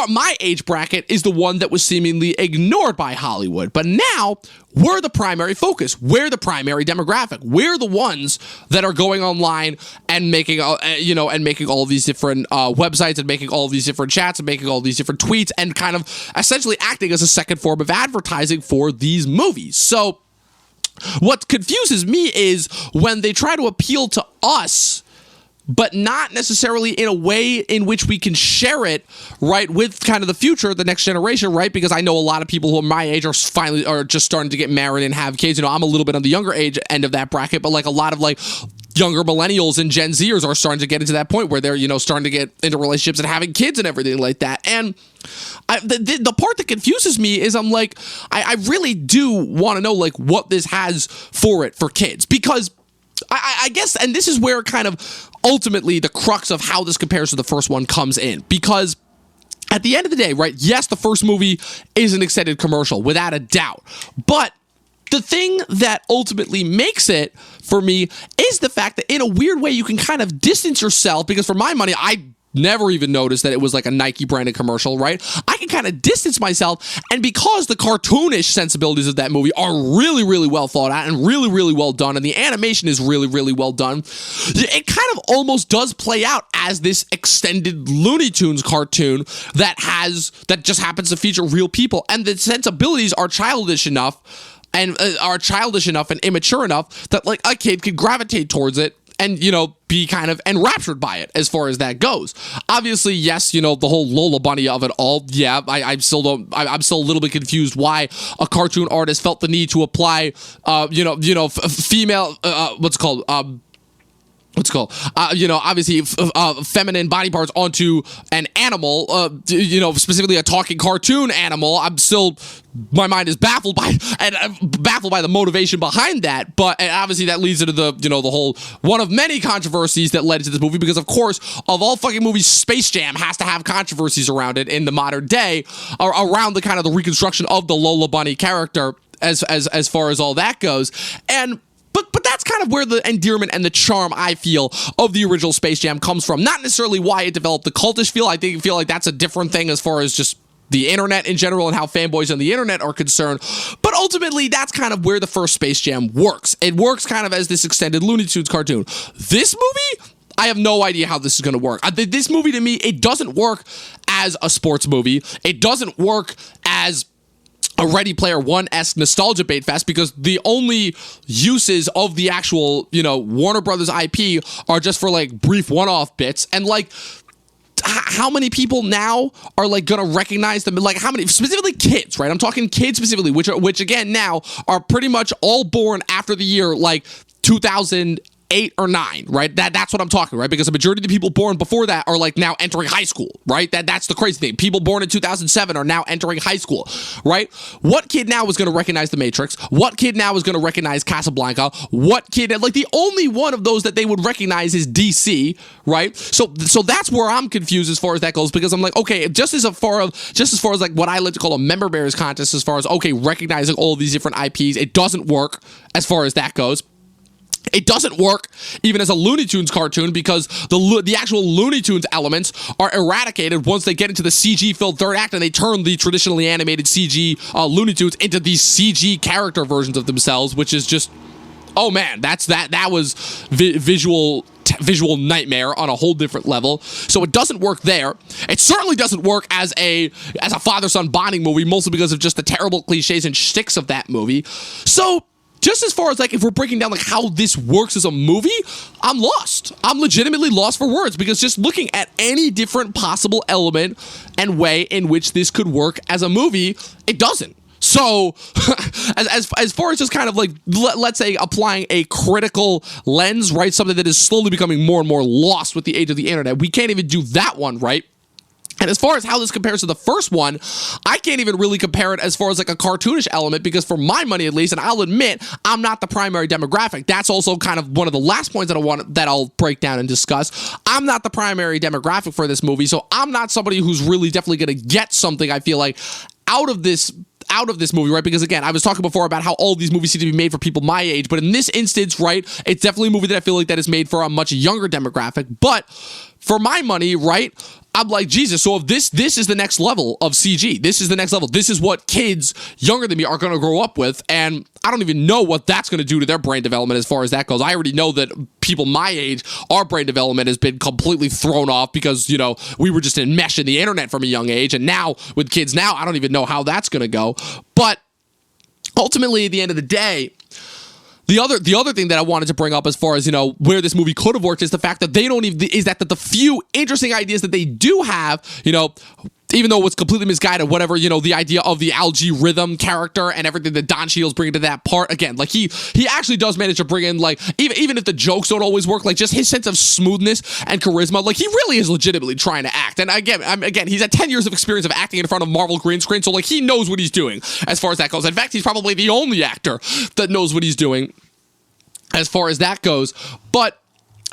my age bracket is the one that was seemingly ignored by Hollywood. But now we're the primary focus. We're the primary demographic. We're the ones that are going online and making, and making all of these different websites and making all of these different chats and making all these different tweets and kind of essentially acting as a second form of advertising for these movies. So what confuses me is when they try to appeal to us, but not necessarily in a way in which we can share it, right, with kind of the future, the next generation, right? Because I know a lot of people who are my age are just starting to get married and have kids. You know, I'm a little bit on the younger age end of that bracket, but like a lot of like younger millennials and Gen Zers are starting to get into that point where they're, starting to get into relationships and having kids and everything like that. And the part that confuses me is I'm like, I really do want to know like what this has for kids, because I guess, and this is where kind of ultimately the crux of how this compares to the first one comes in, because at the end of the day, right, yes, the first movie is an extended commercial, without a doubt, but the thing that ultimately makes it for me is the fact that in a weird way you can kind of distance yourself, because for my money, I never even noticed that it was like a Nike branded commercial, right? I can kind of distance myself, and because the cartoonish sensibilities of that movie are really, really well thought out and really, really well done, and the animation is really, really well done, it kind of almost does play out as this extended Looney Tunes cartoon that just happens to feature real people, and the sensibilities are childish enough and immature enough that like a kid could gravitate towards it and, be kind of enraptured by it as far as that goes. Obviously, yes, the whole Lola Bunny of it all. Yeah, I'm still a little bit confused why a cartoon artist felt the need to apply, female, obviously feminine body parts onto an animal, specifically a talking cartoon animal. My mind is baffled by the motivation behind that, but and obviously that leads into the whole one of many controversies that led to this movie, because of course of all fucking movies, Space Jam has to have controversies around it in the modern day, around the kind of the reconstruction of the Lola Bunny character as far as all that goes. And But that's kind of where the endearment and the charm, I feel, of the original Space Jam comes from. Not necessarily why it developed the cultish feel. I feel like that's a different thing as far as just the internet in general and how fanboys on the internet are concerned. But ultimately, that's kind of where the first Space Jam works. It works kind of as this extended Looney Tunes cartoon. This movie, I have no idea how this is going to work. This movie, to me, it doesn't work as a sports movie. It doesn't work as a Ready Player One-esque nostalgia bait fest, because the only uses of the actual, Warner Brothers IP are just for like brief one-off bits. And like, how many people now are like gonna recognize them? Like, how many, specifically kids, right? I'm talking kids specifically, which again now are pretty much all born after the year like 2008 or 9, right? That's what I'm talking, right? Because the majority of the people born before that are like now entering high school, right? That's the crazy thing. People born in 2007 are now entering high school, right? What kid now is going to recognize The Matrix? What kid now is going to recognize Casablanca? What kid, like the only one of those that they would recognize is DC, right? So that's where I'm confused as far as that goes, because I'm like, okay, just as far as like what I like to call a member bears contest, as far as, okay, recognizing all of these different IPs, it doesn't work as far as that goes. It doesn't work even as a Looney Tunes cartoon, because the actual Looney Tunes elements are eradicated once they get into the CG-filled third act and they turn the traditionally animated CG Looney Tunes into these CG character versions of themselves, which is just, oh man, that was visual nightmare on a whole different level. So it doesn't work there. It certainly doesn't work as a father-son bonding movie, mostly because of just the terrible cliches and shticks of that movie. So just as far as like if we're breaking down like how this works as a movie, I'm lost. I'm legitimately lost for words, because just looking at any different possible element and way in which this could work as a movie, it doesn't. So as far as just kind of like, let's say applying a critical lens, right? Something that is slowly becoming more and more lost with the age of the internet. We can't even do that one, right? And as far as how this compares to the first one, I can't even really compare it as far as like a cartoonish element, because for my money at least, and I'll admit, I'm not the primary demographic. That's also kind of one of the last points that I'll break down and discuss. I'm not the primary demographic for this movie, so I'm not somebody who's really definitely going to get something, I feel like, out of this movie, right? Because again, I was talking before about how all these movies seem to be made for people my age, but in this instance, right, it's definitely a movie that I feel like that is made for a much younger demographic. But for my money, right, I'm like, Jesus, so if this is the next level of CG, this is the next level, this is what kids younger than me are going to grow up with, and I don't even know what that's going to do to their brain development as far as that goes. I already know that people my age, our brain development has been completely thrown off because, you know, we were just enmeshed in the internet from a young age, and now with kids now, I don't even know how that's going to go. But ultimately, at the end of the day, the other thing that I wanted to bring up as far as, you know, where this movie could have worked is the fact that they don't even, is that the few interesting ideas that they do have, you know, even though it's completely misguided, whatever, you know, the idea of the Algae Rhythm character and everything that Don Cheadle's bringing to that part, again, like he actually does manage to bring in, like, even if the jokes don't always work, like just his sense of smoothness and charisma, like he really is legitimately trying to act. And again, he's had 10 years of experience of acting in front of Marvel green screen, so like he knows what he's doing as far as that goes. In fact, he's probably the only actor that knows what he's doing as far as that goes. But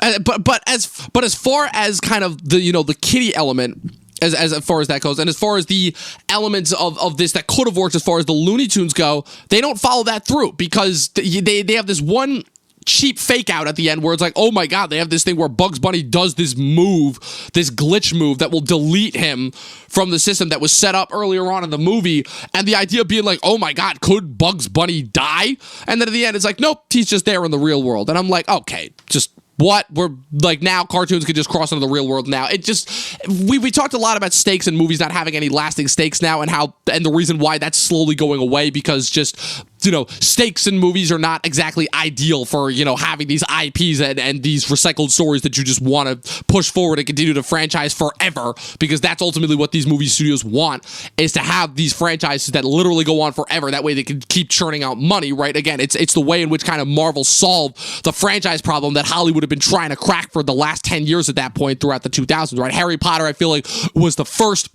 as far as kind of the, you know, the kiddie element, as far as that goes, and as far as the elements of this that could have worked as far as the Looney Tunes go, they don't follow that through, because they have this one cheap fake out at the end where it's like, oh my god, they have this thing where Bugs Bunny does this move, this glitch move that will delete him from the system that was set up earlier on in the movie, and the idea being like, oh my god, could Bugs Bunny die? And then at the end it's like, nope, he's just there in the real world. And I'm like, okay, just what? We're like, now cartoons can just cross into the real world now. It just, we talked a lot about stakes in movies not having any lasting stakes now, and the reason why that's slowly going away, because just, you know, stakes in movies are not exactly ideal for, you know, having these IPs and these recycled stories that you just want to push forward and continue to franchise forever, because that's ultimately what these movie studios want, is to have these franchises that literally go on forever. That way they can keep churning out money, right? Again, it's the way in which kind of Marvel solved the franchise problem that Hollywood had been trying to crack for the last 10 years at that point throughout the 2000s, right? Harry Potter, I feel like, was the first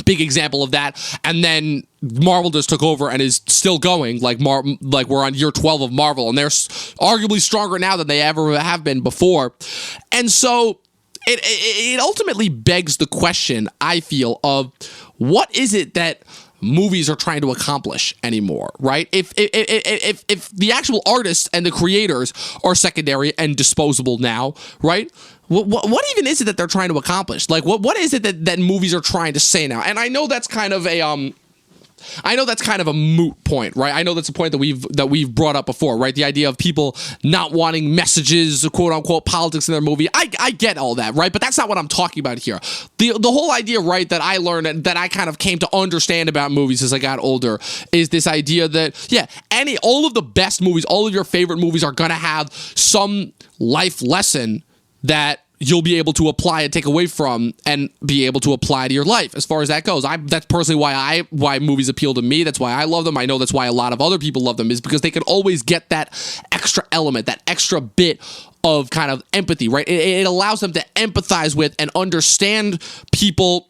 big example of that, and then Marvel just took over and is still going, like we're on year 12 of Marvel, and they're arguably stronger now than they ever have been before. And so it ultimately begs the question, I feel, of what is it that movies are trying to accomplish anymore, right? If the actual artists and the creators are secondary and disposable now, right? What even is it that they're trying to accomplish? Like, what is it that movies are trying to say now? And I know that's kind of a moot point, right? I know that's a point that we've brought up before, right? The idea of people not wanting messages, quote unquote, politics in their movie. I get all that, right? But that's not what I'm talking about here. The whole idea, right, that I learned and that I kind of came to understand about movies as I got older is this idea that, yeah, all of the best movies, all of your favorite movies are gonna have some life lesson that you'll be able to apply and take away from and be able to apply to your life as far as that goes. That's personally why movies appeal to me. That's why I love them. I know that's why a lot of other people love them, is because they can always get that extra element, that extra bit of kind of empathy, right? It allows them to empathize with and understand people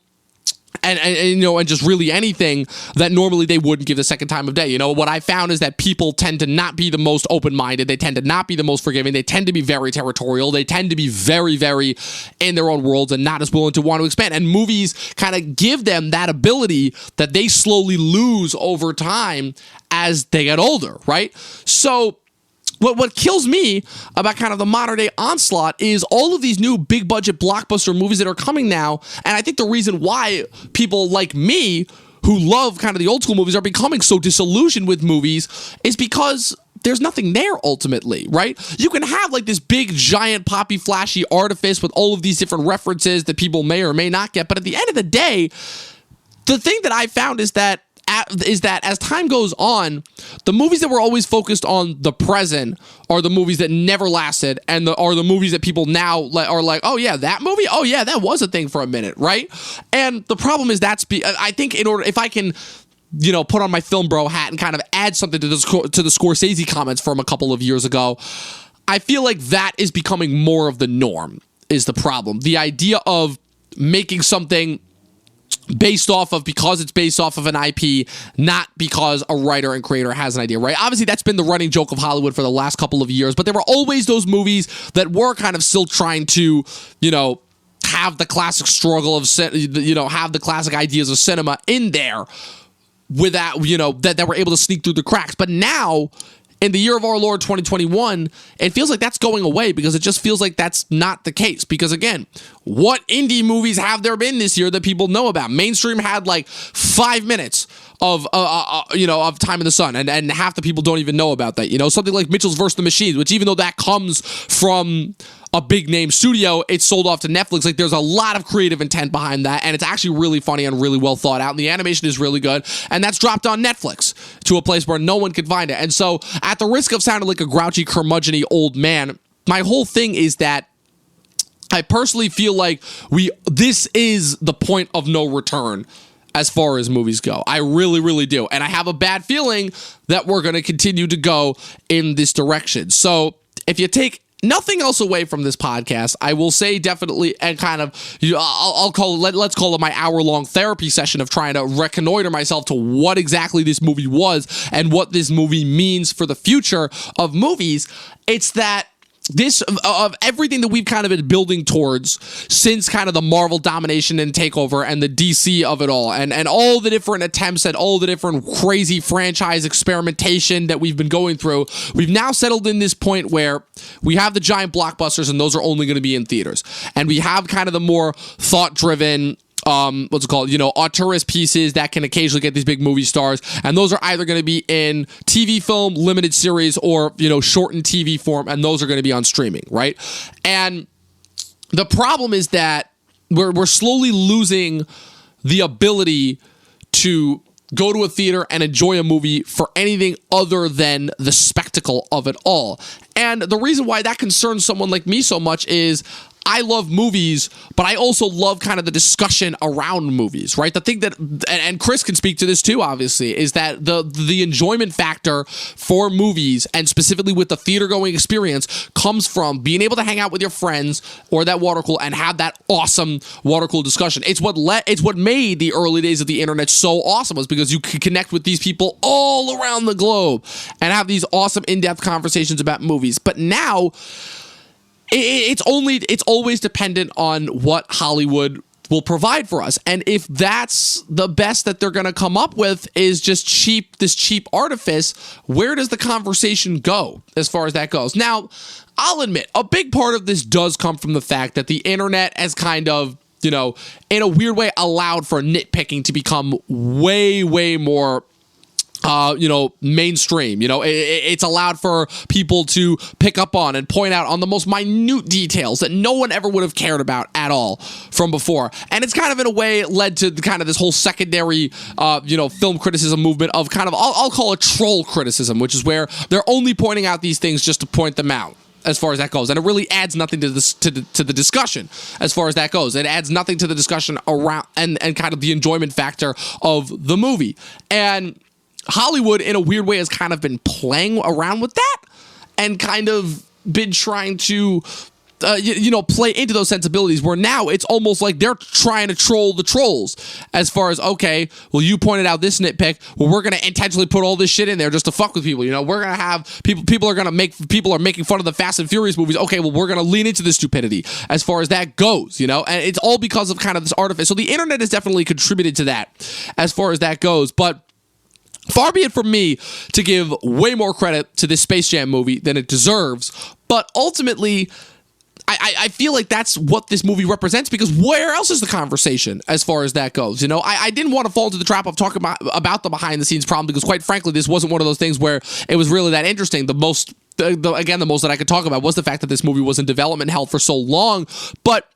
and you know, and just really anything that normally they wouldn't give the second time of day. You know, what I found is that people tend to not be the most open-minded. They tend to not be the most forgiving. They tend to be very territorial. They tend to be very, very in their own worlds and not as willing to want to expand. And movies kind of give them that ability that they slowly lose over time as they get older, right? So what kills me about kind of the modern day onslaught is all of these new big budget blockbuster movies that are coming now. And I think the reason why people like me who love kind of the old school movies are becoming so disillusioned with movies is because there's nothing there ultimately, right? You can have like this big, giant, poppy, flashy artifice with all of these different references that people may or may not get. But at the end of the day, the thing that I found is that is that as time goes on, the movies that were always focused on the present are the movies that never lasted, and are the movies that people now are like, oh yeah, that movie, oh yeah, that was a thing for a minute, right? And the problem is I think if I can, put on my film bro hat and kind of add something to the Scorsese comments from a couple of years ago, I feel like that is becoming more of the norm is the problem. The idea of making something because it's based off of an IP, not because a writer and creator has an idea, right? Obviously, that's been the running joke of Hollywood for the last couple of years, but there were always those movies that were kind of still trying to, have the classic struggle of, have the classic ideas of cinema in there without, that were able to sneak through the cracks. But now, in the year of our Lord 2021, it feels like that's going away because it just feels like that's not the case. Because again, what indie movies have there been this year that people know about? Mainstream had like 5 minutes of Time in the Sun, and half the people don't even know about that. Something like Mitchell's vs. the Machines, which even though that comes from a big name studio, it's sold off to Netflix. Like, there's a lot of creative intent behind that, and it's actually really funny and really well thought out, and the animation is really good, and that's dropped on Netflix to a place where no one can find it. And so, at the risk of sounding like a grouchy, curmudgeon-y old man, my whole thing is that I personally feel like this is the point of no return as far as movies go. I really, really do. And I have a bad feeling that we're going to continue to go in this direction. So if you take nothing else away from this podcast, I will say definitely, and kind of, let's call it my hour-long therapy session of trying to reconnoiter myself to what exactly this movie was and what this movie means for the future of movies. It's that of everything that we've kind of been building towards since kind of the Marvel domination and takeover and the DC of it all, and all the different attempts at all the different crazy franchise experimentation that we've been going through, we've now settled in this point where we have the giant blockbusters, and those are only going to be in theaters, and we have kind of the more thought-driven, auteurist pieces that can occasionally get these big movie stars, and those are either going to be in TV film, limited series, or, shortened TV form, and those are going to be on streaming, right? And the problem is that we're slowly losing the ability to go to a theater and enjoy a movie for anything other than the spectacle of it all. And the reason why that concerns someone like me so much is I love movies, but I also love kind of the discussion around movies, right? The thing that, and Chris can speak to this too, obviously, is that the enjoyment factor for movies, and specifically with the theater going experience, comes from being able to hang out with your friends or that water cooler and have that awesome water cooler discussion. It's what made the early days of the internet so awesome, was because you could connect with these people all around the globe and have these awesome in-depth conversations about movies. But now, it's always dependent on what Hollywood will provide for us. And if that's the best that they're going to come up with is just this cheap artifice, where does the conversation go as far as that goes? Now, I'll admit, a big part of this does come from the fact that the internet has kind of, in a weird way, allowed for nitpicking to become way, way more mainstream. It's allowed for people to pick up on and point out on the most minute details that no one ever would have cared about at all from before. And it's kind of in a way led to kind of this whole secondary, film criticism movement of kind of, I'll call it troll criticism, which is where they're only pointing out these things just to point them out, as far as that goes. And it really adds nothing to this to the discussion as far as that goes. It adds nothing to the discussion around and kind of the enjoyment factor of the movie. And Hollywood, in a weird way, has kind of been playing around with that and kind of been trying to, play into those sensibilities, where now it's almost like they're trying to troll the trolls as far as, okay, well, you pointed out this nitpick. Well, we're going to intentionally put all this shit in there just to fuck with people. We're going to have people are making fun of the Fast and Furious movies. Okay, well, we're going to lean into the stupidity as far as that goes, and it's all because of kind of this artifice. So the internet has definitely contributed to that as far as that goes. But far be it from me to give way more credit to this Space Jam movie than it deserves, but ultimately, I feel like that's what this movie represents, because where else is the conversation as far as that goes? I didn't want to fall into the trap of talking about the behind-the-scenes problem, because quite frankly, this wasn't one of those things where it was really that interesting. The most that I could talk about was the fact that this movie was in development hell for so long, but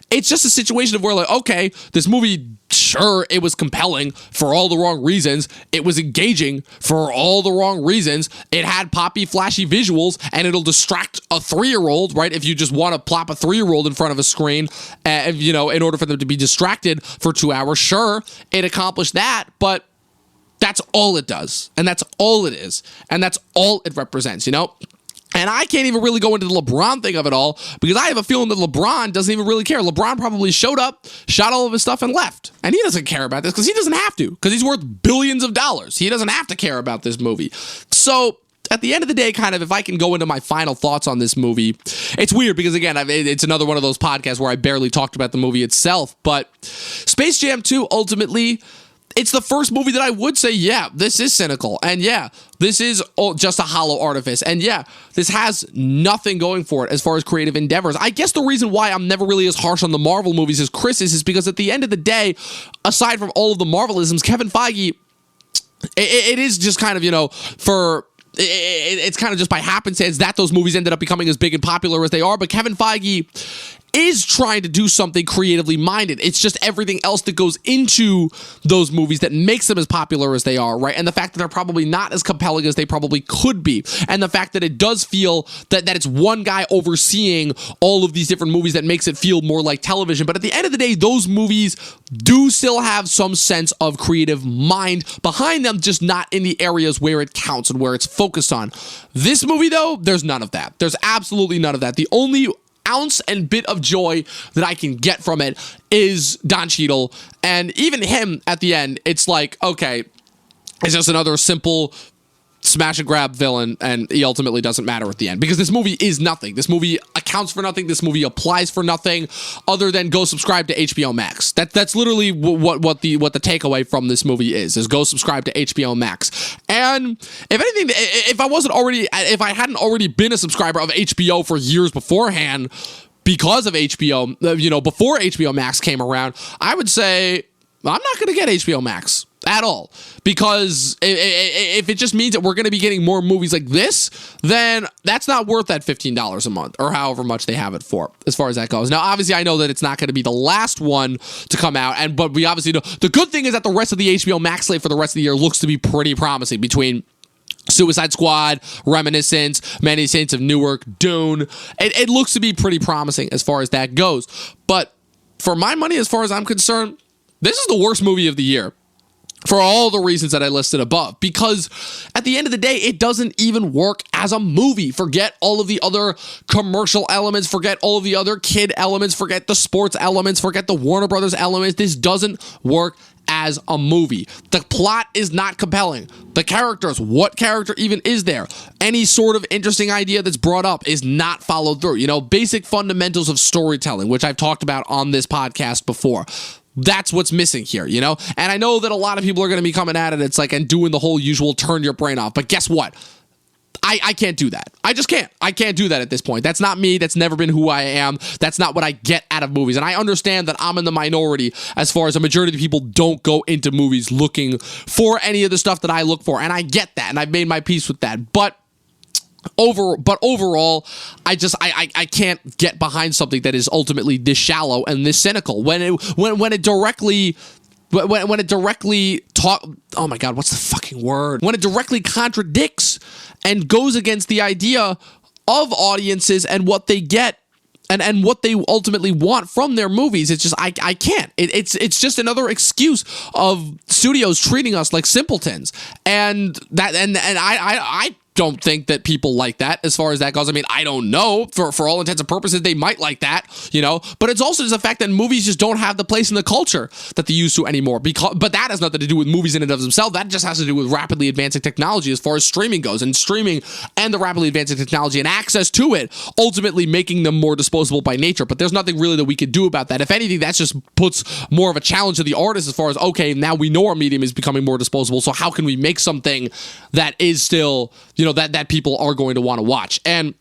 it's just a situation of where, like, okay, this movie Sure, it was compelling for all the wrong reasons. It was engaging for all the wrong reasons. It had poppy, flashy visuals, and it'll distract a 3-year-old, right? If you just want to plop a 3-year-old in front of a screen, in order for them to be distracted for 2 hours, sure, it accomplished that, but that's all it does, and that's all it is, and that's all it represents, And I can't even really go into the LeBron thing of it all because I have a feeling that LeBron doesn't even really care. LeBron probably showed up, shot all of his stuff, and left. And he doesn't care about this because he doesn't have to, because he's worth billions of dollars. He doesn't have to care about this movie. So at the end of the day, kind of, if I can go into my final thoughts on this movie, it's weird because, again, it's another one of those podcasts where I barely talked about the movie itself. But Space Jam 2, ultimately, it's the first movie that I would say, yeah, this is cynical. And yeah, this is just a hollow artifice. And yeah, this has nothing going for it as far as creative endeavors. I guess the reason why I'm never really as harsh on the Marvel movies as Chris is because at the end of the day, aside from all of the Marvelisms, Kevin Feige, it is just kind of, it's kind of just by happenstance that those movies ended up becoming as big and popular as they are. But Kevin Feige is trying to do something creatively minded. It's just everything else that goes into those movies that makes them as popular as they are, right? And the fact that they're probably not as compelling as they probably could be. And the fact that it does feel that it's one guy overseeing all of these different movies that makes it feel more like television. But at the end of the day, those movies do still have some sense of creative mind behind them, just not in the areas where it counts and where it's focused on. This movie, though, there's none of that. There's absolutely none of that. The only ounce and bit of joy that I can get from it is Don Cheadle, and even him at the end, it's like, okay, it's just another simple smash and grab villain, and he ultimately doesn't matter at the end because this movie is nothing. This movie accounts for nothing. This movie applies for nothing other than go subscribe to HBO Max. That's literally what the takeaway from this movie is go subscribe to HBO Max. And if anything, if I hadn't already been a subscriber of HBO for years beforehand because of HBO, before HBO Max came around, I would say I'm not going to get HBO Max at all, because if it just means that we're going to be getting more movies like this, then that's not worth that $15 a month or however much they have it for, as far as that goes. Now, obviously, I know that it's not going to be the last one to come out, but we obviously know the good thing is that the rest of the HBO Max slate for the rest of the year looks to be pretty promising between Suicide Squad, Reminiscence, Many Saints of Newark, Dune. It looks to be pretty promising as far as that goes. But for my money, as far as I'm concerned, this is the worst movie of the year, for all the reasons that I listed above, because at the end of the day, it doesn't even work as a movie. Forget all of the other commercial elements, forget all of the other kid elements, forget the sports elements, forget the Warner Brothers elements. This doesn't work as a movie. The plot is not compelling. The characters, what character even is there? Any sort of interesting idea that's brought up is not followed through. Basic fundamentals of storytelling, which I've talked about on this podcast before. That's what's missing here, And I know that a lot of people are going to be coming at it, it's like, and doing the whole usual turn your brain off. But guess what? I can't do that. I just can't. I can't do that at this point. That's not me. That's never been who I am. That's not what I get out of movies. And I understand that I'm in the minority as far as a majority of people don't go into movies looking for any of the stuff that I look for. And I get that. And I've made my peace with that. But overall, I can't get behind something that is ultimately this shallow and this cynical when it directly oh my God, what's the fucking word? When it directly contradicts and goes against the idea of audiences and what they get and what they ultimately want from their movies. It's just I can't. It's just another excuse of studios treating us like simpletons, and I don't think that people like that as far as that goes. I mean, I don't know. For all intents and purposes, they might like that, But it's also just the fact that movies just don't have the place in the culture that they used to anymore. But that has nothing to do with movies in and of themselves. That just has to do with rapidly advancing technology as far as streaming goes. And streaming and the rapidly advancing technology and access to it ultimately making them more disposable by nature. But there's nothing really that we could do about that. If anything, that just puts more of a challenge to the artist as far as, okay, now we know our medium is becoming more disposable. So how can we make something that is still, that people are going to want to watch? And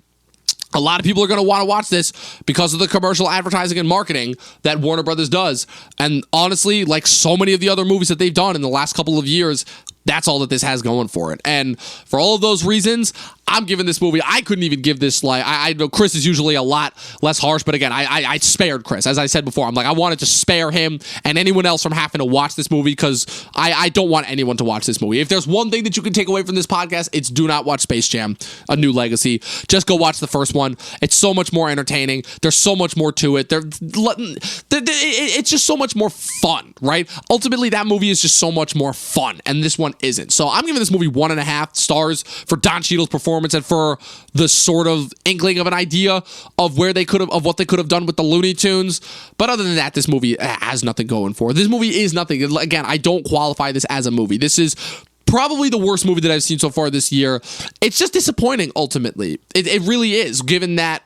a lot of people are going to want to watch this because of the commercial advertising and marketing that Warner Brothers does. And honestly, like so many of the other movies that they've done in the last couple of years, That's all that this has going for it. And for all of those reasons, I'm giving this movie, I couldn't even give this, like, I know Chris is usually a lot less harsh, but again, I spared Chris. As I said before, I'm like, I wanted to spare him and anyone else from having to watch this movie, because I don't want anyone to watch this movie. If there's one thing that you can take away from this podcast, it's do not watch Space Jam: A New Legacy. Just go watch the first one. It's so much more entertaining. There's so much more to it. It's just so much more fun, right? Ultimately, that movie is just so much more fun, and this one isn't. So I'm giving this movie 1.5 stars for Don Cheadle's performance and for the sort of inkling of an idea of where they could have, of what they could have done with the Looney Tunes. But other than that, this movie has nothing going for it. This movie is nothing. Again, I don't qualify this as a movie. This is probably the worst movie that I've seen so far this year. It's just disappointing, ultimately. It really is, given that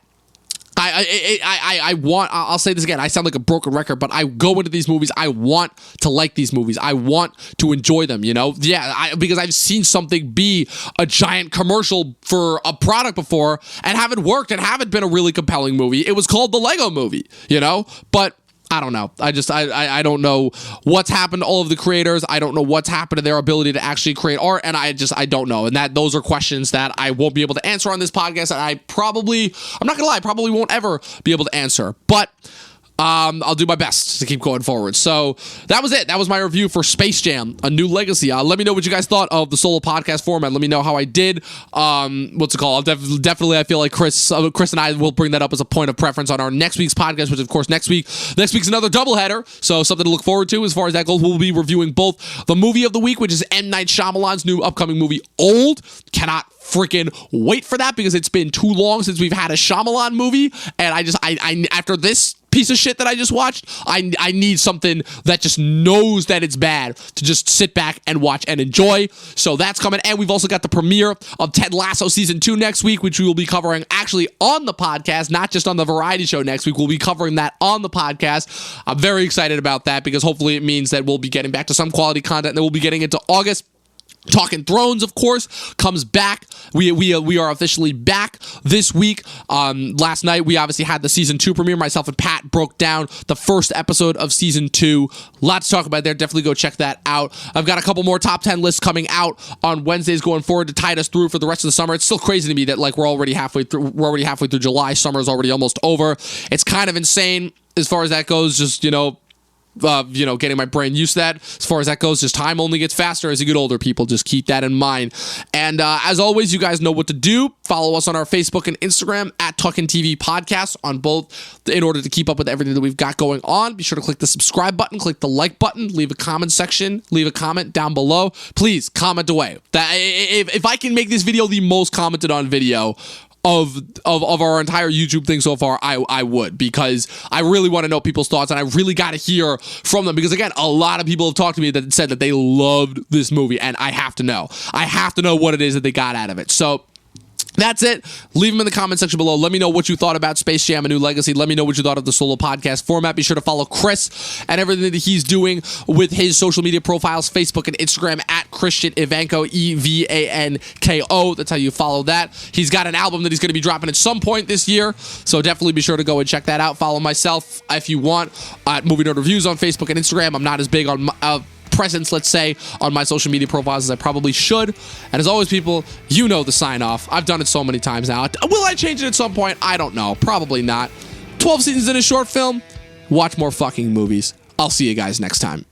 I'll say this again, I sound like a broken record, but I go into these movies, I want to like these movies. I want to enjoy them, you know? Yeah, because I've seen something be a giant commercial for a product before and haven't worked and haven't been a really compelling movie. It was called The Lego Movie, you know? But I don't know. I don't know what's happened to all of the creators. I don't know what's happened to their ability to actually create art, and I don't know. And those are questions that I won't be able to answer on this podcast, and I'm not gonna lie, I probably won't ever be able to answer. But I'll do my best to keep going forward. So that was it. That was my review for Space Jam: A New Legacy. Let me know what you guys thought of the solo podcast format. Let me know how I did. What's it called? Definitely, I feel like Chris and I will bring that up as a point of preference on our next week's podcast, which of course next week's another doubleheader. So something to look forward to as far as that goes. We'll be reviewing both the movie of the week, which is M. Night Shyamalan's new upcoming movie, Old. Cannot freaking wait for that, because it's been too long since we've had a Shyamalan movie, and I after this piece of shit that I just watched, I need something that just knows that it's bad to just sit back and watch and enjoy. So that's coming. And we've also got the premiere of Ted Lasso Season 2 next week, which we will be covering actually on the podcast, not just on the variety show next week. We'll be covering that on the podcast. I'm very excited about that, because hopefully it means that we'll be getting back to some quality content, and then we'll be getting into August. Talking Thrones, of course, comes back. We are officially back this week. Last night, we obviously had the Season 2 premiere. Myself and Pat broke down the first episode of Season 2. Lots to talk about there. Definitely go check that out. I've got a couple more top 10 lists coming out on Wednesdays going forward to tide us through for the rest of the summer. It's still crazy to me that, like, we're already halfway through July. Summer's already almost over. It's kind of insane as far as that goes. Just, getting my brain used to that. As far as that goes, just time only gets faster as you get older, people. Just keep that in mind. And as always, you guys know what to do. Follow us on our Facebook and Instagram at Talkin' TV Podcast on both, in order to keep up with everything that we've got going on. Be sure to click the subscribe button, click the like button, leave a comment down below. Please comment away. If I can make this video the most commented on video of our entire YouTube thing so far, I would, because I really want to know people's thoughts, and I really got to hear from them, because again, a lot of people have talked to me that said that they loved this movie, and I have to know what it is that they got out of it. So that's it. Leave them in the comment section below. Let me know what you thought about Space Jam: A New Legacy. Let me know what you thought of the solo podcast format. Be sure to follow Chris and everything that he's doing with his social media profiles, Facebook and Instagram, at Christian Evanko, Evanko. That's how you follow that. He's got an album that he's going to be dropping at some point this year, so definitely be sure to go and check that out. Follow myself, if you want, at Movie Nerd Reviews on Facebook and Instagram. I'm not as big on presence, let's say, on my social media profiles as I probably should. And as always, people, you know the sign off. I've done it so many times now. Will I change it at some point? I don't know. Probably not. 12 seasons in a short film. Watch more fucking movies. I'll see you guys next time.